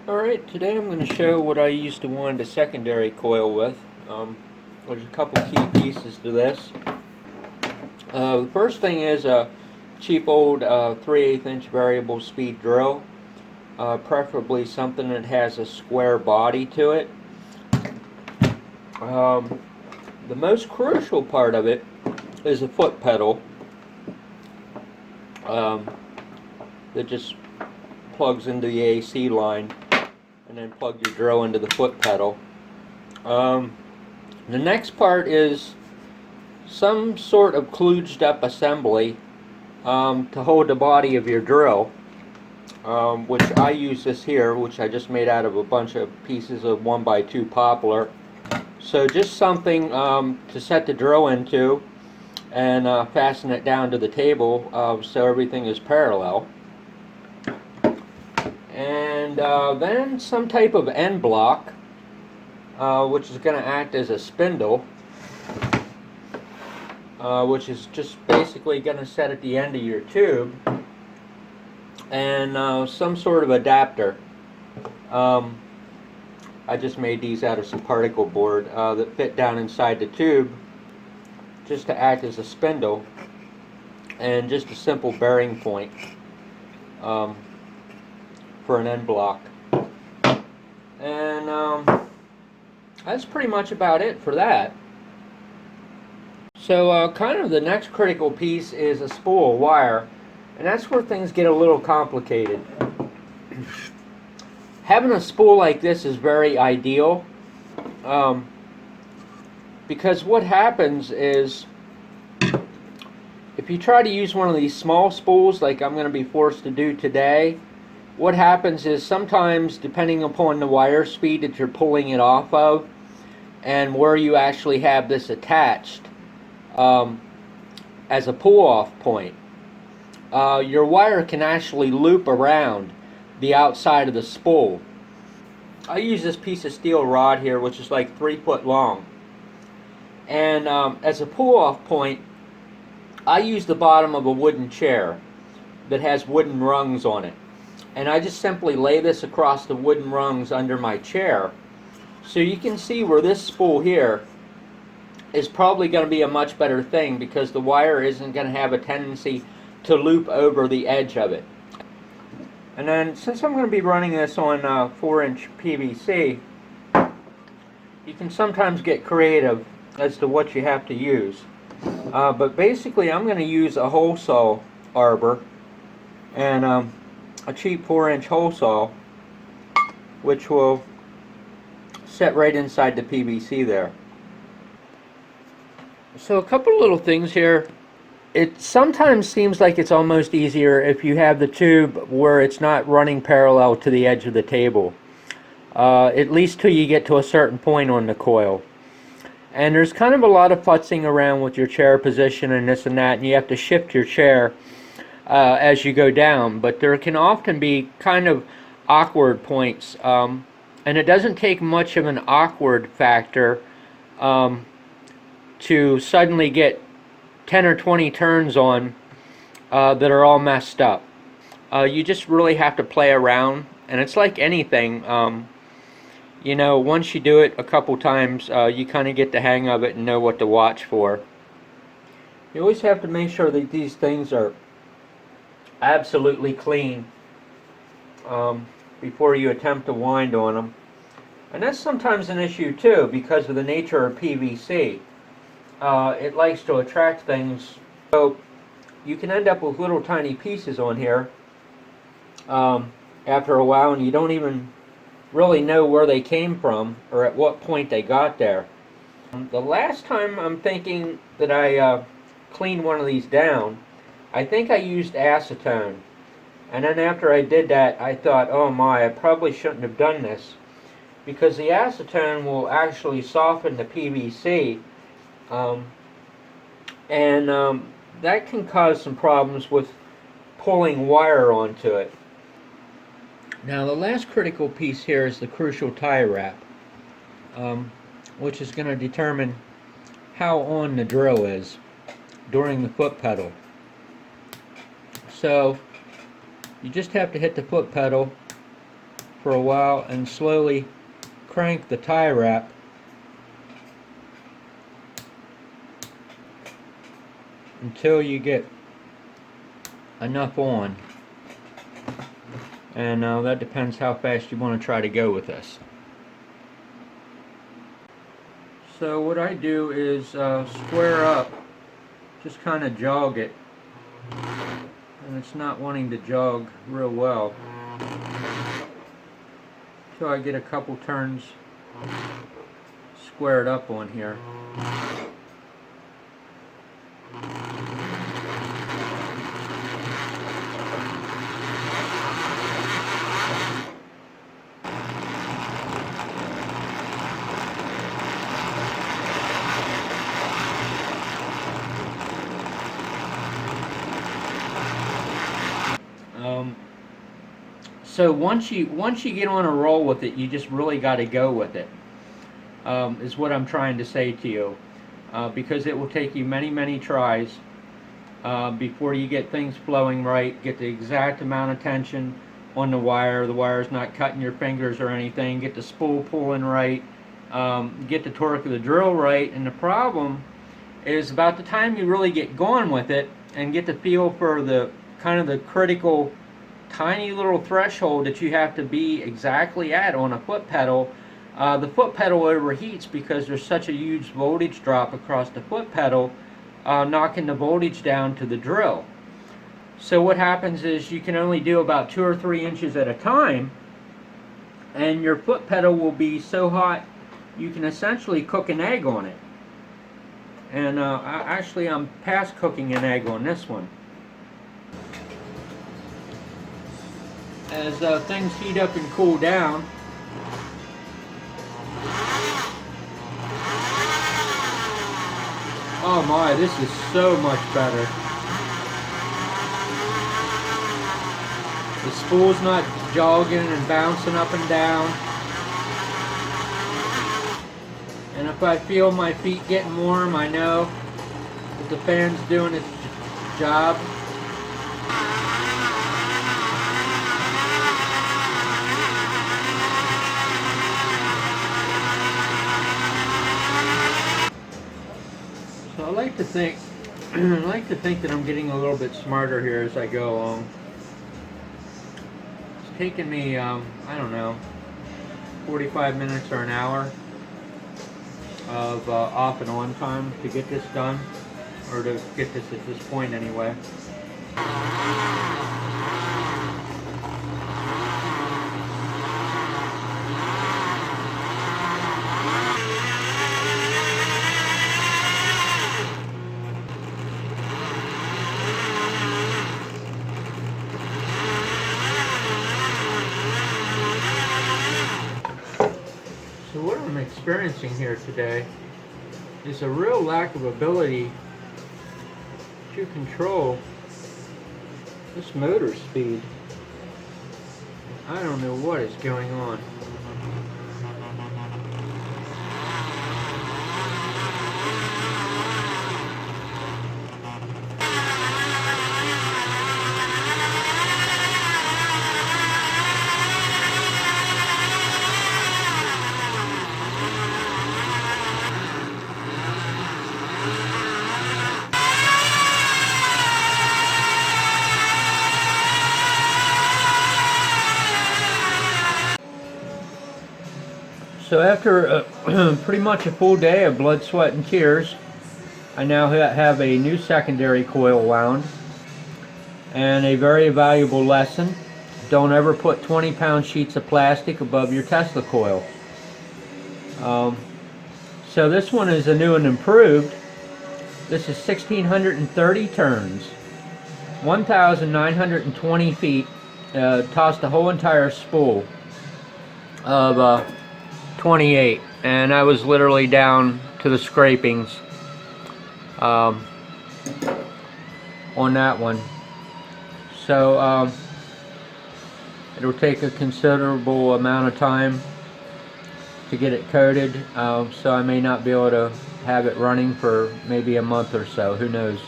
Alright, today I'm going to show what I used to wind a secondary coil with. There's a couple key pieces to this. The first thing is a cheap old 3/8 inch variable speed drill, preferably something that has a square body to it. The most crucial part of it is a foot pedal um, that just plugs into the AC line, and then plug your drill into the foot pedal. The next part is some sort of kludged up assembly to hold the body of your drill, which I use this here, which I just made out of a bunch of pieces of 1x2 poplar. So just something to set the drill into and fasten it down to the table so everything is parallel. And then some type of end block, which is going to act as a spindle, which is just basically going to set at the end of your tube, and some sort of adapter. I just made these out of some particle board that fit down inside the tube just to act as a spindle, and just a simple bearing point for an end block. And that's pretty much about it for that. So kind of the next critical piece is a spool of wire, and that's where things get a little complicated. Having a spool like this is very ideal, because what happens is, if you try to use one of these small spools like I'm going to be forced to do today, what happens is sometimes, depending upon the wire speed that you're pulling it off of and where you actually have this attached as a pull-off point, your wire can actually loop around the outside of the spool. I use this piece of steel rod here, which is like 3 foot long, and as a pull-off point, I use the bottom of a wooden chair that has wooden rungs on it, and I just simply lay this across the wooden rungs under my chair. So you can see where this spool here is probably going to be a much better thing, because the wire isn't going to have a tendency to loop over the edge of it. And then, since I'm going to be running this on 4-inch PVC, you can sometimes get creative as to what you have to use. But basically, I'm going to use a hole saw arbor and a cheap 4-inch hole saw, which will set right inside the PVC there. So a couple of little things here. It sometimes seems like it's almost easier if you have the tube where it's not running parallel to the edge of the table, at least till you get to a certain point on the coil. And there's kind of a lot of futzing around with your chair position and this and that, and you have to shift your chair as you go down. But there can often be kind of awkward points, and it doesn't take much of an awkward factor to suddenly get 10 or 20 turns on that are all messed up. You just really have to play around, and it's like anything. You know, once you do it a couple times, you kind of get the hang of it and know what to watch for. You always have to make sure that these things are absolutely clean before you attempt to wind on them. And that's sometimes an issue too, because of the nature of PVC. It likes to attract things, so you can end up with little tiny pieces on here after a while, and you don't even really know where they came from or at what point they got there. The last time I'm thinking that I cleaned one of these down, I think I used acetone, and then after I did that, I thought, oh my, I probably shouldn't have done this, because the acetone will actually soften the PVC, and that can cause some problems with pulling wire onto it. Now the last critical piece here is the crucial tie wrap, which is going to determine how on the drill is during the foot pedal. So you just have to hit the foot pedal for a while and slowly crank the tie wrap until you get enough on. And that depends how fast you want to try to go with this. So what I do is square up, just kind of jog it, and it's not wanting to jog real well. So I get a couple turns squared up on here. So once you get on a roll with it, you just really got to go with it. Is what I'm trying to say to you, because it will take you many tries before you get things flowing right, get the exact amount of tension on the wire's not cutting your fingers or anything, get the spool pulling right, get the torque of the drill right. And the problem is about the time you really get going with it and get the feel for the kind of the critical tiny little threshold that you have to be exactly at on a foot pedal. The foot pedal overheats because there's such a huge voltage drop across the foot pedal, knocking the voltage down to the drill. So what happens is you can only do about 2 or 3 inches at a time, and your foot pedal will be so hot you can essentially cook an egg on it. And actually I'm past cooking an egg on this one. As things heat up and cool down, oh my, this is so much better. The spool's not jogging and bouncing up and down. And if I feel my feet getting warm, I know that the fan's doing its job. I like to think that I'm getting a little bit smarter here as I go along. It's taken me, I don't know, 45 minutes or an hour of off and on time to get this done, or to get this at this point anyway. So what I'm experiencing here today is a real lack of ability to control this motor speed. I don't know what is going on. So after pretty much a full day of blood, sweat, and tears, I now have a new secondary coil wound, and a very valuable lesson: don't ever put 20-pound sheets of plastic above your Tesla coil. So this one is a new and improved. This is 1,630 turns, 1,920 feet, tossed the whole entire spool of 28, and I was literally down to the scrapings on that one. So it'll take a considerable amount of time to get it coated, so I may not be able to have it running for maybe a month or so, who knows.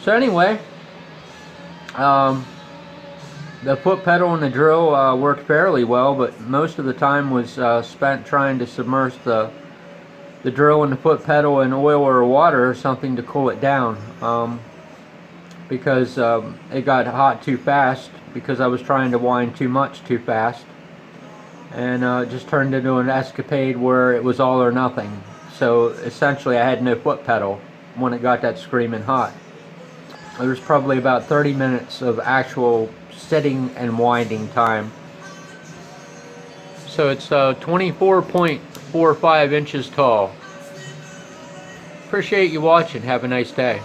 So anyway, The foot pedal and the drill worked fairly well, but most of the time was spent trying to submerge the drill and the foot pedal in oil or water or something to cool it down, because it got hot too fast because I was trying to wind too much too fast, and it just turned into an escapade where it was all or nothing. So essentially I had no foot pedal when it got that screaming hot. There was probably about 30 minutes of actual sitting and winding time. So it's 24.45 inches tall. Appreciate you watching. Have a nice day.